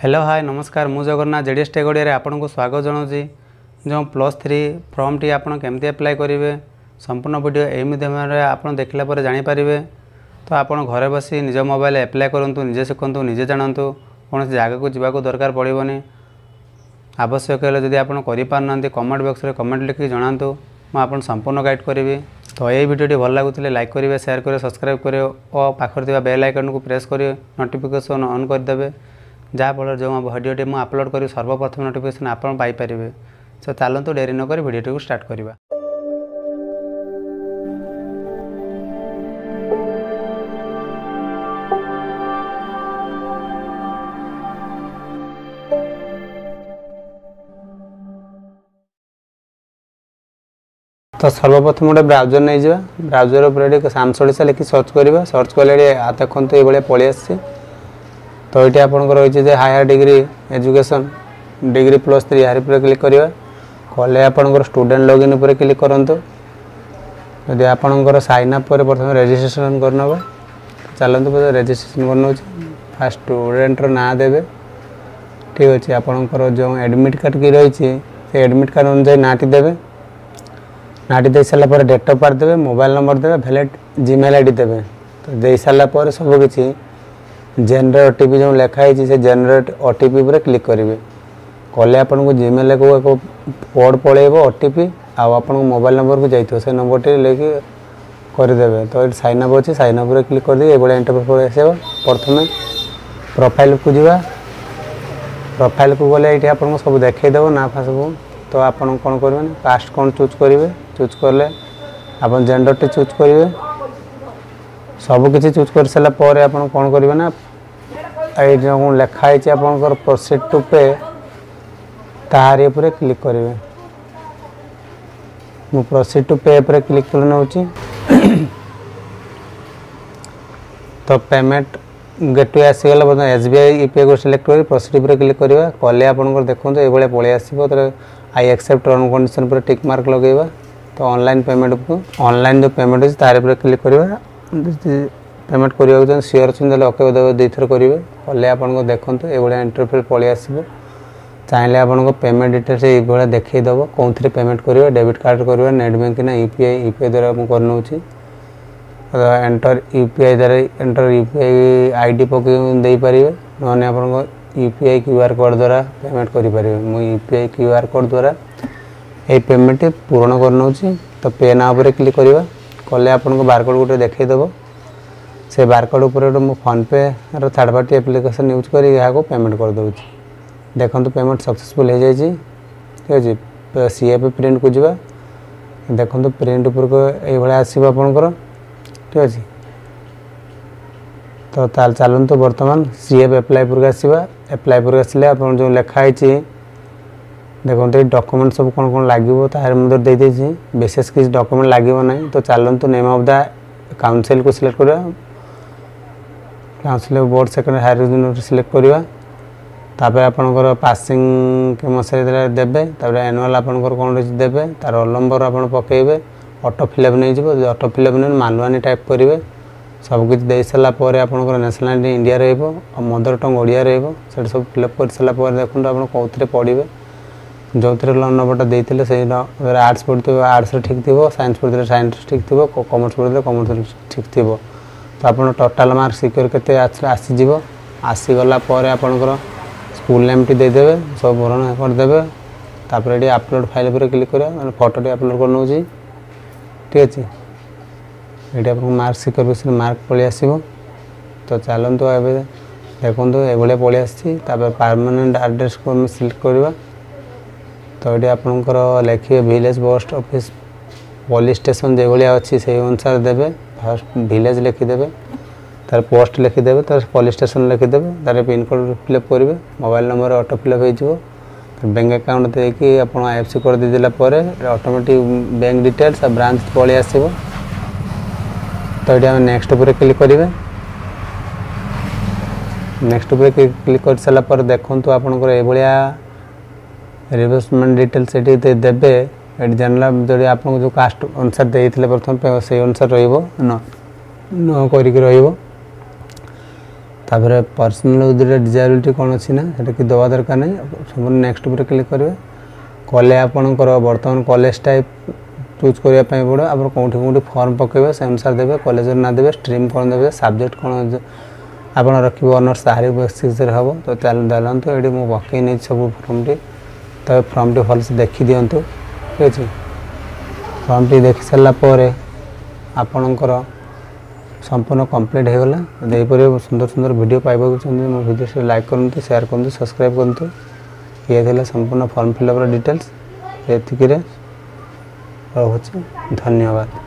Hello hi नमस्कार मु Jagannath JDS take Odia रे आपन को स्वागत जनाऊँगी। जो +3 फॉर्म टी आपन केमती अप्लाई करेंगे संपूर्ण वीडियो यही माध्यम आप देखला पर जानीपारे। तो आपन घरे बसी निज मोबाइल अप्लाई करूँ निजे शिखु निजे जानतु कौन जगह को जावाक दरकार पड़ोनी। आवश्यक है जदि आप करें कमेंट बॉक्स में कमेंट लिखिक जनातु मुझे संपूर्ण गाइड करी। तो यही वीडियो भल लगुले लाइक करेंगे शेयर करेंगे सब्सक्राइब करेंगे और पाखर बेल आइकन को प्रेस कर नोटिफिकेशन ऑन करदे जहाँफल जो भिडियोटी मुझे अपलोड करी सर्वप्रथम नोटिफिकेशन आप पाइपर। तो चलतु डेरी नक भिडियोटी को स्टार्ट करवा। तो सर्वप्रथम गोटे ब्राउजर नहीं जावा ब्राउजर उपर सामस ओडिशा लिखि सर्च करवा। सर्च कले देखते ये पलि आसी। तो ये आपंकर रही है हायर डिग्री एजुकेशन डिग्री +3 यार क्लिक करवा कले आपंकर स्टूडेंट लॉगिन उपर क्लिक करूँ। जदि आपंकर साइन अप पर प्रथम रजिस्ट्रेशन करना चलते रजिस्ट्रेशन करना फास्ट स्टूडेंट ना देवे ठीक अच्छे। आपंकर जो एडमिट कार्ड की रही है एडमिट कार्ड अनुसार नाटी देवे नाटी दे सारा डेट ऑफ बर्थ देवे मोबाइल नंबर देवे वैलिड जीमेल आईडी देवे। तो दे सारापर सबकि जेनरेट ओटीपी जो लिखाई से जेनरेट ओटीपी पर क्लिक करेंगे कले आपन को जीमेल को एक कोड पलैब ओटीपी आप मोबाइल नंबर को जाइए से नंबर टी लेके करदे। तो ये साइन अप अच्छे साइन अप क्लिक कर दी ये इंटरफेस आस। प्रथम प्रोफाइल को जावा प्रोफाइल को गले ये आपको सब देखईदेव ना सब। तो आप कौन करेंगे कास्ट कौन चूज करेंगे चूज कले आप जेंडर टी चूज करेंगे सबकि चूज कर सारापर आप कौन करेंगे ना ये जो लिखाई आपंकर प्रोसीड टू पे तारी पर क्लिक करेंगे। मु प्रोसीड टू पे पर क्लिक कर नौ। तो पेमेंट गेटवे आसीगला बता एसबीआई यूपीआई को सिलेक्ट कर प्रोसीड पर क्लिक करवा कले आपंकर देखो ये पलि आसो। तो आई एक्सेप्ट टर्म कंडीशन पर टिक मार्क लगेगा। तो ऑनलाइन पेमेंट को ऑनलाइन जो पेमेंट अच्छे तार पर क्लिक करवा पेमेंट करने सियोर अच्छे ओके दुई थर करेंगे कले आपको देखो ये इंटरफेस पलि आसो। चाहिए आपको पेमेंट डिटेल्स ये देखईदेव कौन थी पेमेंट करेंगे डेबिट कार्ड करेंगे नेट बैंकिंग ना यूपीआई द्वारा मुझे करनौची। एंटर यूपीआई द्वारा एंटर यूपीआई आईडी पकई पारे ना आप यूपीआई क्यूआर कोड द्वारा पेमेंट करेंगे। मुझे यूपीआई क्यूआर कोड द्वारा ये पेमेंट पूर्ण करनौची। तो पे ना उपर क्लिक करवा कले आपको बारकोड गोटे देखईदेव से बारकोड उपर मो फोन पे थर्ड पार्टी एप्लिकेशन यूज कर पेमेंट करदे। देखो पेमेंट सक्सेसफुल हो जाए ठीक अच्छे। सीएफ प्रिंट को जावा देखो प्रिंट उपर को ये आसो आपंकर ठीक अच्छे। तो चलते बर्तमान सीएफ एप्लाई पर आसवा एप्लाई पर आसले आप जो लिखाई देखो ये डॉक्यूमेंट सब कौन कौन लगे तार मुझे देदेजी विशेष किसी डॉक्यूमेंट लगे ना। तो चलते नेम ऑफ द काउंसिल को सिलेक्ट करवा council board second higher university select करवा। तापर आपंकर पासिंग के मसीहा देवे एनुअल आपंकर कौन रही देवे तार रोल नंबर आप पकेबे ऑटो फिलअप नहीं जो ऑटो फिलअप नहीं मानुआनी टाइप करेंगे सबकि दे सारापर आपंकर नेशनालिटी इंडिया और मदर टंग ओडिया रही सब फिलअप कर सारापर देखो आप कौन पढ़े जो रोल नंबरटा देते से आर्ट्स पढ़ते आर्ट्स ठीक थी साइंस पढ़ते साइंस ठीक थी कॉमर्स पढ़ते कॉमर्स ठीक थी। तो आप टोटाल मार्क सिक्योर के आसीज आसीगला आपंकर स्कूल नेम टी देदेवे सब भरण करदे। तापर ये अपलोड फाइल पर क्लिक करा फोटोटी अपलोड कर नौ ठीक अच्छे। ये आप मार्क सिक्योर विषय मार्क पलि आसो। तो चलते ए देखो ये पलि आसी परमानेंट एड्रेस को सिलेक्ट करवा। तो ये आपंकर लिखे village post office police station जो भाया अच्छी से अनुसार देवे फर्स्ट विलेज लिखिदेवे तार पोस्ट लिखिदेवे तार पुलिस स्टेशन लिखिदेवे तार पिन कोड फिलअप करेंगे मोबाइल नंबर ऑटो फिलअप हो बैंक अकाउंट देखिए आप आईएफएससी कोड देदेला ऑटोमेटिक बैंक डिटेल्स और ब्रांच पलि आसो। तो ये नेक्स्ट उपर क्लिक करेंगे नेक्स्ट उपर क्लिक कर सारापर देखो आपंकर ये रिवर्समेंट डिटेल्स ये देवे ये जानला जो आपको जो कास्ट अनुसार देते प्रथम से अनुसार रही न कर तापर पर्सनल दुटा डिजेबिलिटी कौन अच्छी ना सेटा कि दवा दरकार नहीं संपूर्ण नेक्स्ट उपर क्लिक करेंगे कले आपणकर बर्तमान कॉलेज टाइप चूज करने पड़ो आप कौटी कौटी फॉर्म पकेबे से अनुसार देवे कॉलेज ना देवे स्ट्रीम कौन देवे सब्जेक्ट कौन आप रखिए ऑनर्स तारी बेसिस हम तो चलते ये मुझे पकई नहीं सब फर्मटी तो फर्मटी भलसे देखी दिंतु ठीक अच्छे फर्मटी देखी सारापर आपणकर संपूर्ण कंप्लीट हो गला देपर सुंदर सुंदर वीडियो पाइबा चाहिए मो वीडियो लाइक करूँ शेयर करूँ सब्सक्राइब करूँ ये थी संपूर्ण फॉर्म फिलअप डिटेल्स ये रोचे धन्यवाद।